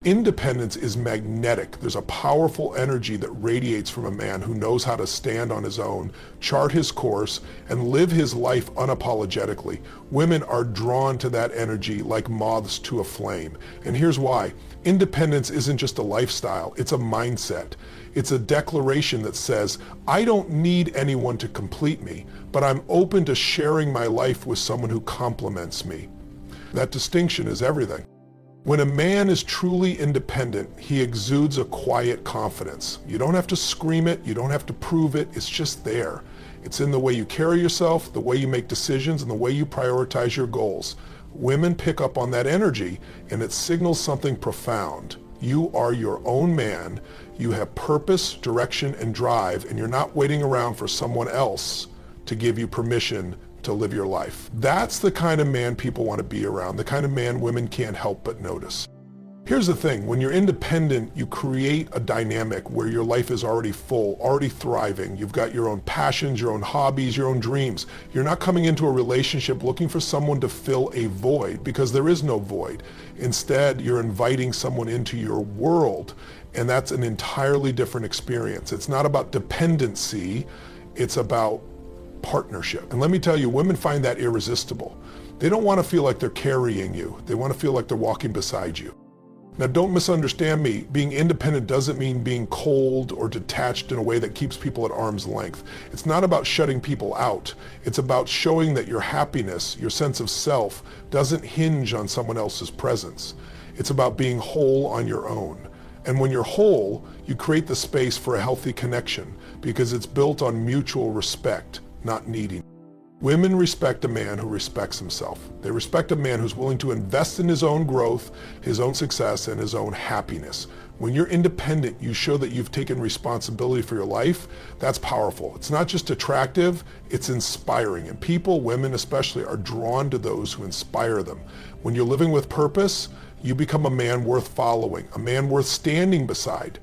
Independence is magnetic. There's a powerful energy that radiates from a man who knows how to stand on his own, chart his course, and live his life unapologetically. Women are drawn to that energy like moths to a flame. And here's why. Independence isn't just a lifestyle, it's a mindset. It's a declaration that says, I don't need anyone to complete me, but I'm open to sharing my life with someone who complements me. That distinction is everything. When a man is truly independent, he exudes a quiet confidence. You don't have to scream it, you don't have to prove it, it's just there. It's in the way you carry yourself, the way you make decisions, and the way you prioritize your goals. Women pick up on that energy, and it signals something profound. You are your own man, you have purpose, direction, and drive, and you're not waiting around for someone else to give you permission to live your life. That's the kind of man people want to be around, the kind of man women can't help but notice. Here's the thing, when you're independent, you create a dynamic where your life is already full, already thriving. You've got your own passions, your own hobbies, your own dreams. You're not coming into a relationship looking for someone to fill a void, because there is no void. Instead, you're inviting someone into your world, and that's an entirely different experience. It's not about dependency, it's about partnership. And let me tell you, women find that irresistible. They don't want to feel like they're carrying you. They want to feel like they're walking beside you. Now, don't misunderstand me. Being independent doesn't mean being cold or detached in a way that keeps people at arm's length. It's not about shutting people out. It's about showing that your happiness, your sense of self, doesn't hinge on someone else's presence. It's about being whole on your own. And when you're whole, you create the space for a healthy connection because it's built on mutual respect, not needing. Women respect a man who respects himself. They respect a man who's willing to invest in his own growth, his own success, and his own happiness. When you're independent, you show that you've taken responsibility for your life. That's powerful. It's not just attractive, it's inspiring. And people, women especially, are drawn to those who inspire them. When you're living with purpose, you become a man worth following, a man worth standing beside.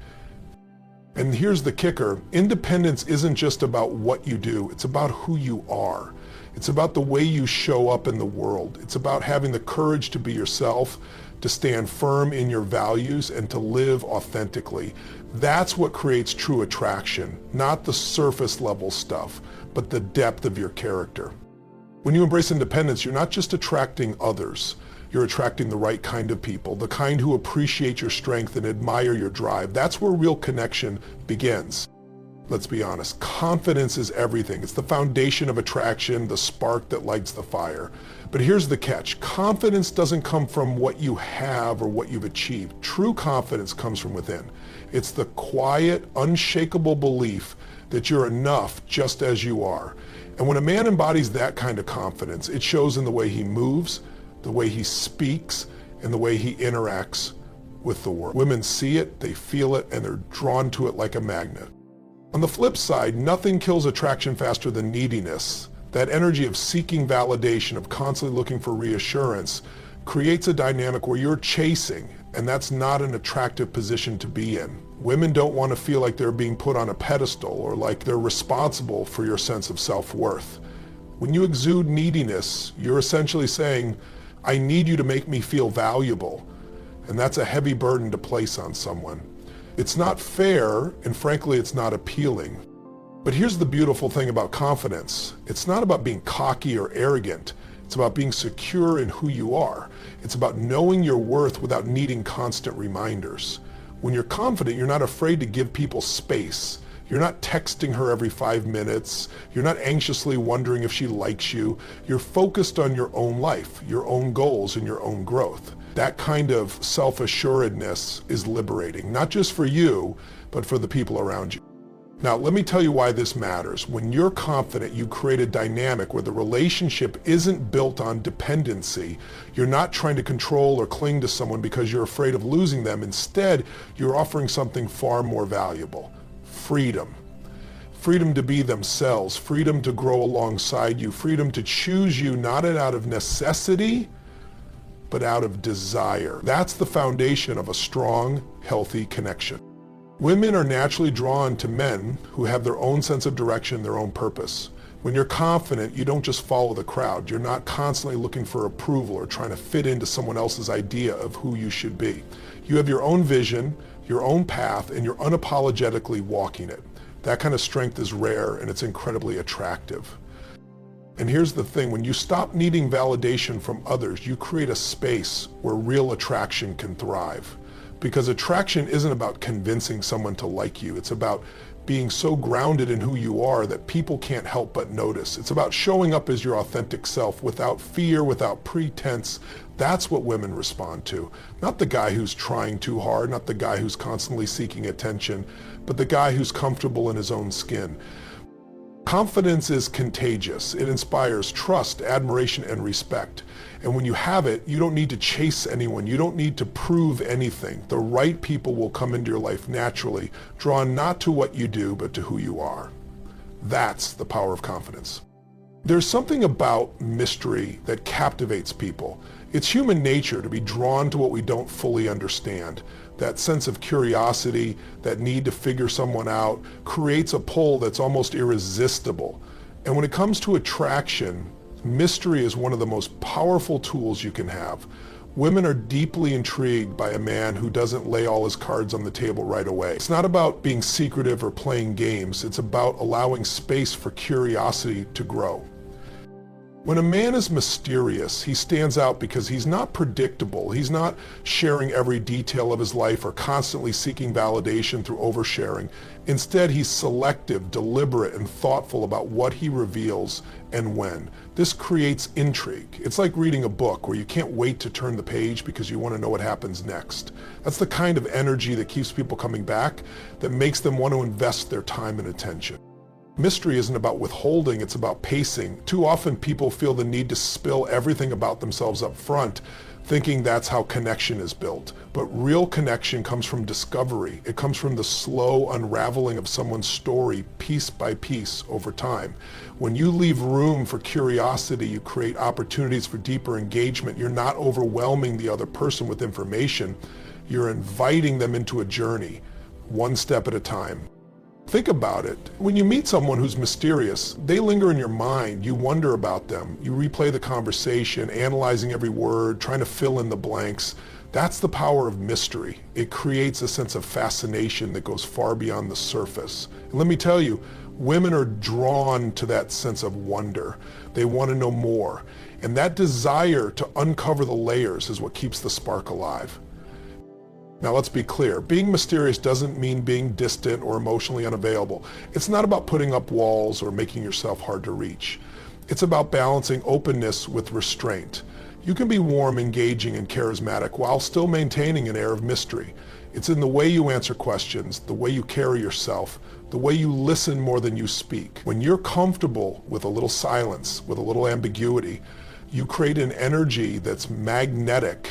And here's the kicker, independence isn't just about what you do, it's about who you are. It's about the way you show up in the world. It's about having the courage to be yourself, to stand firm in your values, and to live authentically. That's what creates true attraction, not the surface level stuff, but the depth of your character. When you embrace independence, you're not just attracting others. You're attracting the right kind of people, the kind who appreciate your strength and admire your drive. That's where real connection begins. Let's be honest, confidence is everything. It's the foundation of attraction, the spark that lights the fire. But here's the catch. Confidence doesn't come from what you have or what you've achieved. True confidence comes from within. It's the quiet, unshakable belief that you're enough just as you are. And when a man embodies that kind of confidence, it shows in the way he moves, the way he speaks, and the way he interacts with the world. Women see it, they feel it, and they're drawn to it like a magnet. On the flip side, nothing kills attraction faster than neediness. That energy of seeking validation, of constantly looking for reassurance, creates a dynamic where you're chasing, and that's not an attractive position to be in. Women don't want to feel like they're being put on a pedestal or like they're responsible for your sense of self-worth. When you exude neediness, you're essentially saying, I need you to make me feel valuable. And that's a heavy burden to place on someone. It's not fair, and frankly, it's not appealing. But here's the beautiful thing about confidence. It's not about being cocky or arrogant. It's about being secure in who you are. It's about knowing your worth without needing constant reminders. When you're confident, you're not afraid to give people space. You're not texting her every 5 minutes. You're not anxiously wondering if she likes you. You're focused on your own life, your own goals, and your own growth. That kind of self-assuredness is liberating, not just for you, but for the people around you. Now, let me tell you why this matters. When you're confident, you create a dynamic where the relationship isn't built on dependency. You're not trying to control or cling to someone because you're afraid of losing them. Instead, you're offering something far more valuable. Freedom. Freedom to be themselves, freedom to grow alongside you, freedom to choose you not out of necessity, but out of desire. That's the foundation of a strong, healthy connection. Women are naturally drawn to men who have their own sense of direction, their own purpose. When you're confident, you don't just follow the crowd. You're not constantly looking for approval or trying to fit into someone else's idea of who you should be. You have your own vision, your own path, and you're unapologetically walking it. That kind of strength is rare and it's incredibly attractive. And here's the thing, when you stop needing validation from others, you create a space where real attraction can thrive. Because attraction isn't about convincing someone to like you. It's about being so grounded in who you are that people can't help but notice. It's about showing up as your authentic self without fear, without pretense. That's what women respond to. Not the guy who's trying too hard, not the guy who's constantly seeking attention, but the guy who's comfortable in his own skin. Confidence is contagious. It inspires trust, admiration, and respect. And when you have it, you don't need to chase anyone. You don't need to prove anything. The right people will come into your life naturally, drawn not to what you do, but to who you are. That's the power of confidence. There's something about mystery that captivates people. It's human nature to be drawn to what we don't fully understand. That sense of curiosity, that need to figure someone out, creates a pull that's almost irresistible. And when it comes to attraction, mystery is one of the most powerful tools you can have. Women are deeply intrigued by a man who doesn't lay all his cards on the table right away. It's not about being secretive or playing games. It's about allowing space for curiosity to grow. When a man is mysterious, he stands out because he's not predictable. He's not sharing every detail of his life or constantly seeking validation through oversharing. Instead, he's selective, deliberate, and thoughtful about what he reveals and when. This creates intrigue. It's like reading a book where you can't wait to turn the page because you want to know what happens next. That's the kind of energy that keeps people coming back, that makes them want to invest their time and attention. Mystery isn't about withholding, it's about pacing. Too often people feel the need to spill everything about themselves up front, thinking that's how connection is built. But real connection comes from discovery. It comes from the slow unraveling of someone's story piece by piece over time. When you leave room for curiosity, you create opportunities for deeper engagement. You're not overwhelming the other person with information. You're inviting them into a journey, one step at a time. Think about it. When you meet someone who's mysterious, they linger in your mind. You wonder about them. You replay the conversation, analyzing every word, trying to fill in the blanks. That's the power of mystery. It creates a sense of fascination that goes far beyond the surface. And let me tell you, women are drawn to that sense of wonder. They want to know more. And that desire to uncover the layers is what keeps the spark alive. Now let's be clear, being mysterious doesn't mean being distant or emotionally unavailable. It's not about putting up walls or making yourself hard to reach. It's about balancing openness with restraint. You can be warm, engaging, and charismatic while still maintaining an air of mystery. It's in the way you answer questions, the way you carry yourself, the way you listen more than you speak. When you're comfortable with a little silence, with a little ambiguity, you create an energy that's magnetic.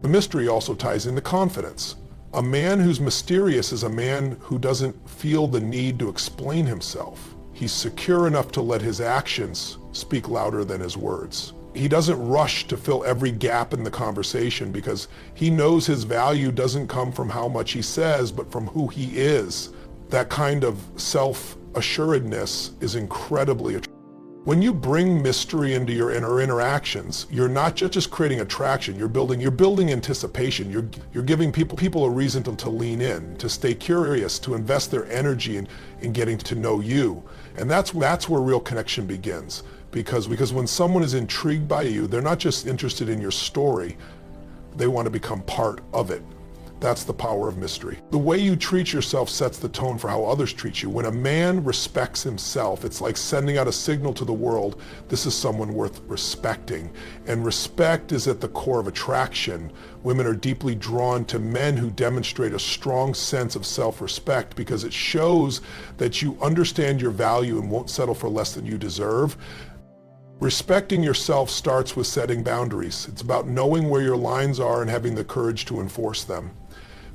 The mystery also ties into confidence. A man who's mysterious is a man who doesn't feel the need to explain himself. He's secure enough to let his actions speak louder than his words. He doesn't rush to fill every gap in the conversation because he knows his value doesn't come from how much he says, but from who he is. That kind of self-assuredness is incredibly attractive. When you bring mystery into your interactions, you're not just creating attraction, you're building anticipation. You're giving people a reason to lean in, to stay curious, to invest their energy in getting to know you. And that's where real connection begins. Because when someone is intrigued by you, they're not just interested in your story, they want to become part of it. That's the power of mystery. The way you treat yourself sets the tone for how others treat you. When a man respects himself, it's like sending out a signal to the world, this is someone worth respecting. And respect is at the core of attraction. Women are deeply drawn to men who demonstrate a strong sense of self-respect because it shows that you understand your value and won't settle for less than you deserve. Respecting yourself starts with setting boundaries. It's about knowing where your lines are and having the courage to enforce them.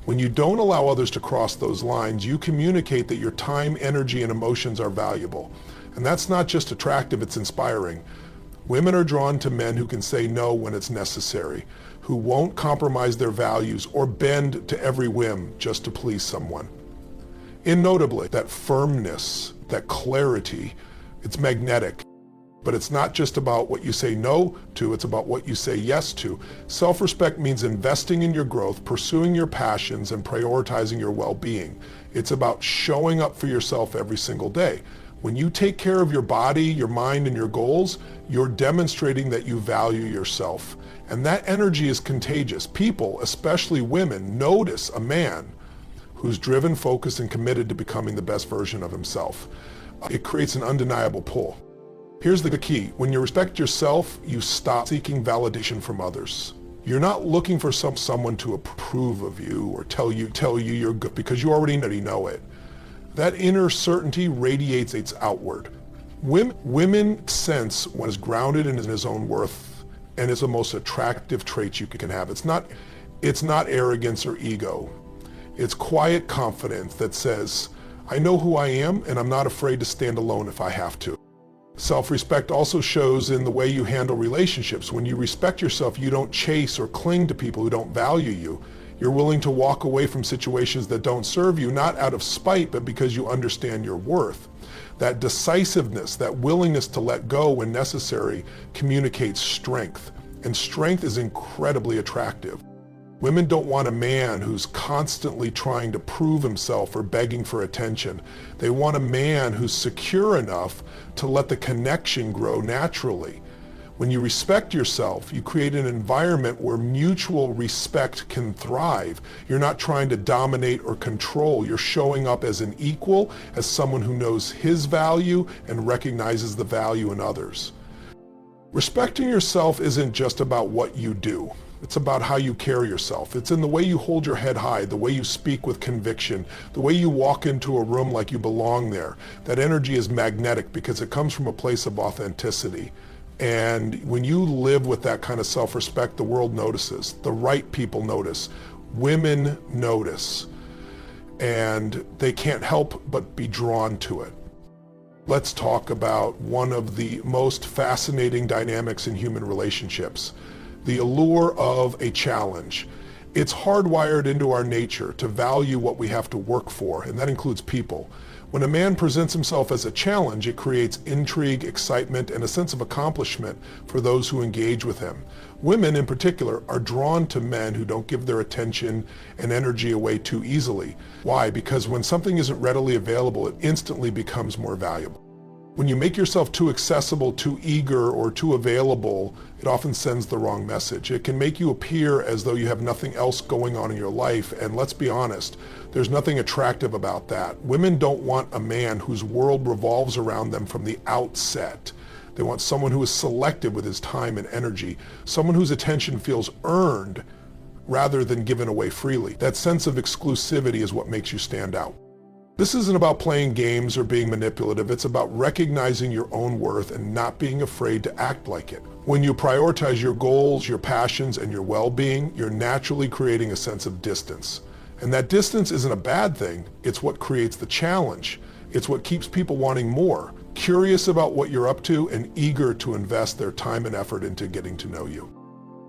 When you don't allow others to cross those lines, you communicate that your time, energy, and emotions are valuable. And that's not just attractive, it's inspiring. Women are drawn to men who can say no when it's necessary, who won't compromise their values or bend to every whim just to please someone. And notably, that firmness, that clarity, it's magnetic. But it's not just about what you say no to, it's about what you say yes to. Self-respect means investing in your growth, pursuing your passions, and prioritizing your well-being. It's about showing up for yourself every single day. When you take care of your body, your mind, and your goals, you're demonstrating that you value yourself. And that energy is contagious. People, especially women, notice a man who's driven, focused, and committed to becoming the best version of himself. It creates an undeniable pull. Here's the key. When you respect yourself, you stop seeking validation from others. You're not looking for someone to approve of you or tell you you're good, because you already know it. That inner certainty radiates outward. Women sense what is grounded in his own worth, and is the most attractive trait you can have. It's not arrogance or ego. It's quiet confidence that says, I know who I am, and I'm not afraid to stand alone if I have to. Self-respect also shows in the way you handle relationships. When you respect yourself, you don't chase or cling to people who don't value you. You're willing to walk away from situations that don't serve you, not out of spite, but because you understand your worth. That decisiveness, that willingness to let go when necessary, communicates strength. And strength is incredibly attractive. Women don't want a man who's constantly trying to prove himself or begging for attention. They want a man who's secure enough to let the connection grow naturally. When you respect yourself, you create an environment where mutual respect can thrive. You're not trying to dominate or control. You're showing up as an equal, as someone who knows his value and recognizes the value in others. Respecting yourself isn't just about what you do. It's about how you carry yourself. It's in the way you hold your head high, the way you speak with conviction, the way you walk into a room like you belong there. That energy is magnetic because it comes from a place of authenticity. And when you live with that kind of self-respect, the world notices. The right people notice. Women notice. And they can't help but be drawn to it. Let's talk about one of the most fascinating dynamics in human relationships. The allure of a challenge. It's hardwired into our nature to value what we have to work for, and that includes people. When a man presents himself as a challenge, it creates intrigue, excitement, and a sense of accomplishment for those who engage with him. Women, in particular, are drawn to men who don't give their attention and energy away too easily. Why? Because when something isn't readily available, it instantly becomes more valuable. When you make yourself too accessible, too eager, or too available, it often sends the wrong message. It can make you appear as though you have nothing else going on in your life, and let's be honest, there's nothing attractive about that. Women don't want a man whose world revolves around them from the outset. They want someone who is selective with his time and energy, someone whose attention feels earned rather than given away freely. That sense of exclusivity is what makes you stand out. This isn't about playing games or being manipulative. It's about recognizing your own worth and not being afraid to act like it. When you prioritize your goals, your passions, and your well-being, you're naturally creating a sense of distance. And that distance isn't a bad thing. It's what creates the challenge. It's what keeps people wanting more, curious about what you're up to, and eager to invest their time and effort into getting to know you.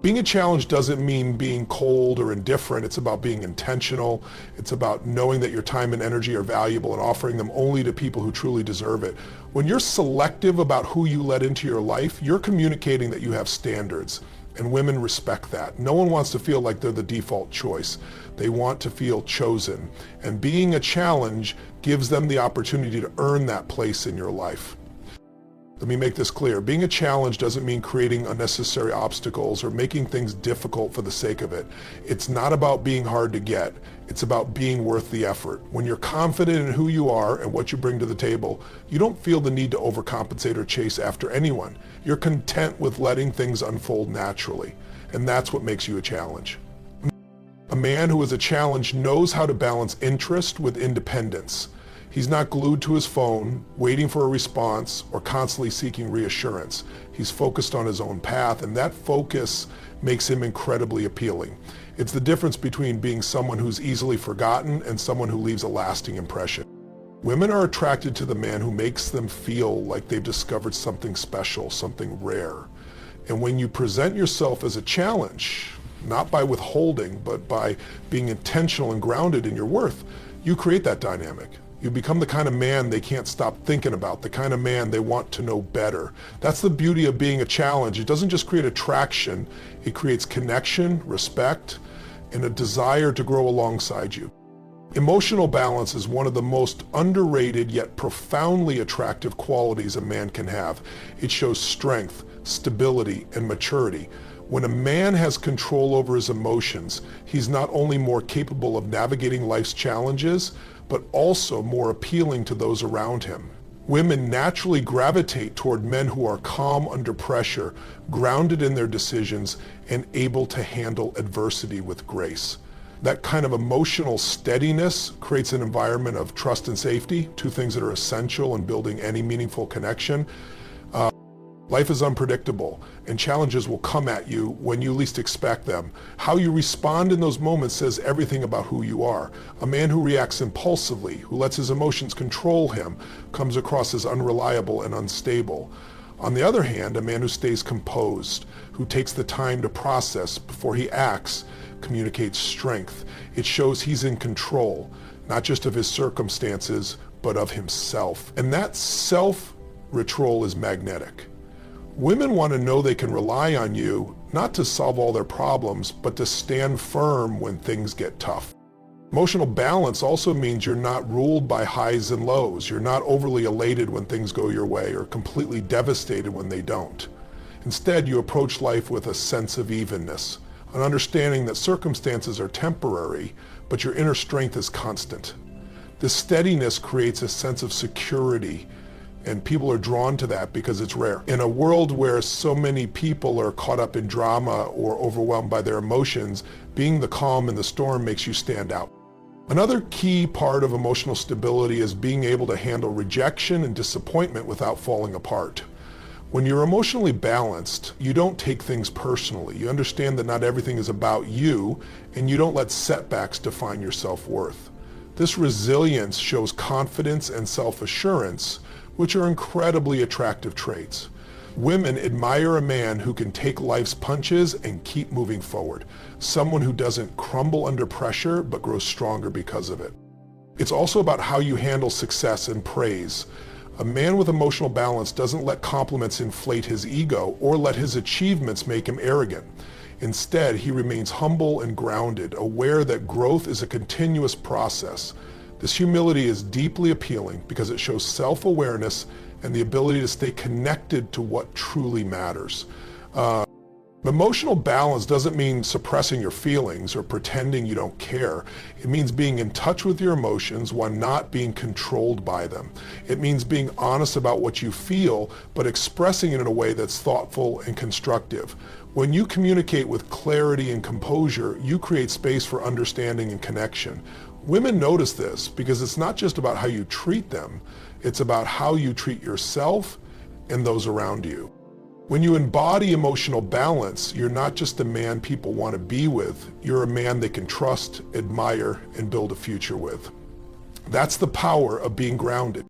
Being a challenge doesn't mean being cold or indifferent. It's about being intentional. It's about knowing that your time and energy are valuable and offering them only to people who truly deserve it. When you're selective about who you let into your life, you're communicating that you have standards, and women respect that. No one wants to feel like they're the default choice. They want to feel chosen, and being a challenge gives them the opportunity to earn that place in your life. Let me make this clear. Being a challenge doesn't mean creating unnecessary obstacles or making things difficult for the sake of it. It's not about being hard to get. It's about being worth the effort. When you're confident in who you are and what you bring to the table, you don't feel the need to overcompensate or chase after anyone. You're content with letting things unfold naturally, and that's what makes you a challenge. A man who is a challenge knows how to balance interest with independence. He's not glued to his phone, waiting for a response, or constantly seeking reassurance. He's focused on his own path, and that focus makes him incredibly appealing. It's the difference between being someone who's easily forgotten and someone who leaves a lasting impression. Women are attracted to the man who makes them feel like they've discovered something special, something rare. And when you present yourself as a challenge, not by withholding, but by being intentional and grounded in your worth, you create that dynamic. You become the kind of man they can't stop thinking about, the kind of man they want to know better. That's the beauty of being a challenge. It doesn't just create attraction, it creates connection, respect, and a desire to grow alongside you. Emotional balance is one of the most underrated yet profoundly attractive qualities a man can have. It shows strength, stability, and maturity. When a man has control over his emotions, he's not only more capable of navigating life's challenges, but also more appealing to those around him. Women naturally gravitate toward men who are calm under pressure, grounded in their decisions, and able to handle adversity with grace. That kind of emotional steadiness creates an environment of trust and safety, two things that are essential in building any meaningful connection. Life is unpredictable, and challenges will come at you when you least expect them. How you respond in those moments says everything about who you are. A man who reacts impulsively, who lets his emotions control him, comes across as unreliable and unstable. On the other hand, a man who stays composed, who takes the time to process before he acts, communicates strength. It shows he's in control, not just of his circumstances, but of himself. And that self-control is magnetic. Women want to know they can rely on you, not to solve all their problems, but to stand firm when things get tough. Emotional balance also means you're not ruled by highs and lows. You're not overly elated when things go your way or completely devastated when they don't. Instead, you approach life with a sense of evenness, an understanding that circumstances are temporary, but your inner strength is constant. This steadiness creates a sense of security, and people are drawn to that because it's rare. In a world where so many people are caught up in drama or overwhelmed by their emotions, being the calm in the storm makes you stand out. Another key part of emotional stability is being able to handle rejection and disappointment without falling apart. When you're emotionally balanced, you don't take things personally. You understand that not everything is about you, and you don't let setbacks define your self-worth. This resilience shows confidence and self-assurance, which are incredibly attractive traits. Women admire a man who can take life's punches and keep moving forward, someone who doesn't crumble under pressure but grows stronger because of it. It's also about how you handle success and praise. A man with emotional balance doesn't let compliments inflate his ego or let his achievements make him arrogant. Instead, he remains humble and grounded, aware that growth is a continuous process. This humility is deeply appealing because it shows self-awareness and the ability to stay connected to what truly matters. Emotional balance doesn't mean suppressing your feelings or pretending you don't care. It means being in touch with your emotions while not being controlled by them. It means being honest about what you feel, but expressing it in a way that's thoughtful and constructive. When you communicate with clarity and composure, you create space for understanding and connection. Women notice this because it's not just about how you treat them, it's about how you treat yourself and those around you. When you embody emotional balance, you're not just a man people want to be with, you're a man they can trust, admire, and build a future with. That's the power of being grounded.